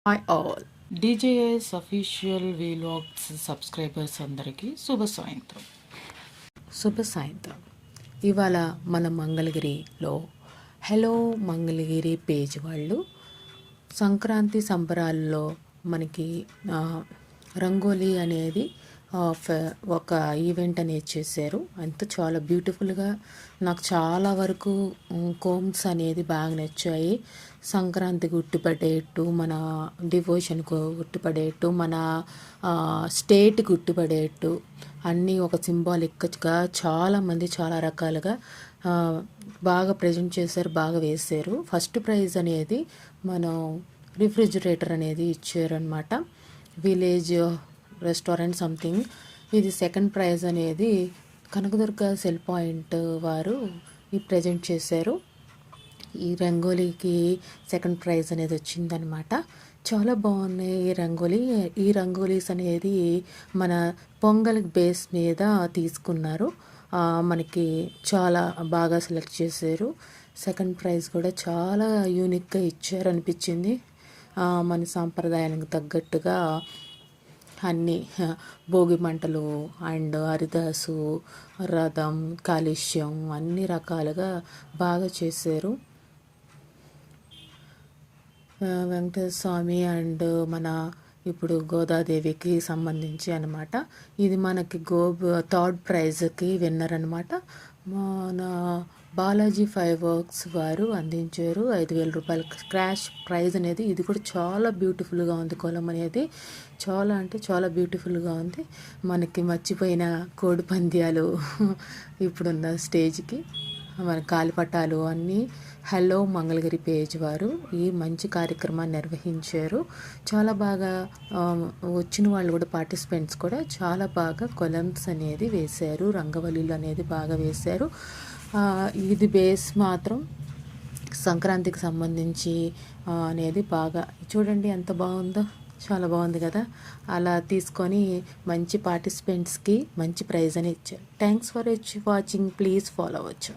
Hi all DJS official vlogs subscribers అందరికీ శుభ సాయంత్రం. ఇవాళ మన మంగళగిరిలో హలో మంగళగిరి పేజ్ వాళ్ళు సంక్రాంతి సంబరాల్లో మనకి రంగోలీ అనేది ఒక ఈవెంట్ అనేది చేశారు. అంత చాలా బ్యూటిఫుల్గా నాకు చాలా వరకు కోమ్స్ అనేది బాగా నచ్చాయి. సంక్రాంతికి ఉట్టిపడేట్టు, మన డివోషన్కు ఉట్టిపడేట్టు, మన స్టేట్కి ఉట్టిపడేట్టు అన్నీ ఒక సింబాలిక్గా చాలామంది చాలా రకాలుగా బాగా ప్రజెంట్ చేశారు, బాగా వేశారు. ఫస్ట్ ప్రైజ్ అనేది మనం రిఫ్రిజిరేటర్ అనేది ఇచ్చారనమాట. Village restaurant something. ఇది సెకండ్ ప్రైజ్ అనేది కనకదుర్గ సెల్ పాయింట్ వారు ఈ ప్రజెంట్ చేశారు. ఈ రంగోలీకి సెకండ్ ప్రైజ్ అనేది వచ్చిందనమాట. చాలా బాగున్నాయి ఈ రంగోలీస్ అనేది మన పొంగల్ బేస్ మీద తీసుకున్నారు. మనకి చాలా బాగా సెలెక్ట్ చేశారు. సెకండ్ ప్రైజ్ కూడా చాలా యూనిక్గా ఇచ్చారు అనిపించింది. మన సాంప్రదాయానికి తగ్గట్టుగా అన్నీ భోగి మంటలు అండ్ హరిదాసు, రథం, కాలుష్యం అన్ని రకాలుగా బాగా చేశారు. వెంకటేశ్వర స్వామి అండ్ మన ఇప్పుడు గోదాదేవికి సంబంధించి అనమాట. ఇది మనకి థర్డ్ ప్రైజ్కి విన్నర్ అనమాట. మన బాలాజీ ఫైవ్ వర్క్స్ వారు అందించారు 5,000 రూపాయల క్రాష్ ప్రైజ్ అనేది. ఇది కూడా చాలా బ్యూటిఫుల్గా ఉంది. కొలం అనేది చాలా అంటే చాలా బ్యూటిఫుల్గా ఉంది. మనకి మర్చిపోయిన కోడి పంద్యాలు ఇప్పుడున్న స్టేజ్కి మన కాలిపటాలు అన్నీ హలో మంగళగిరి పేజ్ వారు ఈ మంచి కార్యక్రమాన్ని నిర్వహించారు. చాలా బాగా వచ్చిన వాళ్ళు కూడా పార్టిసిపెంట్స్ కూడా చాలా బాగా కొలమ్స్ అనేది వేశారు, రంగవల్లులు అనేది బాగా వేశారు. ఇది బేస్ మాత్రం సంక్రాంతికి సంబంధించి అనేది బాగా చూడండి ఎంత బాగుందో, చాలా బాగుంది కదా. అలా తీసుకొని మంచి పార్టిసిపెంట్స్కి మంచి ప్రైజ్ అని ఇచ్చారు. Thanks for watching. Please follow అవ్వచ్చు.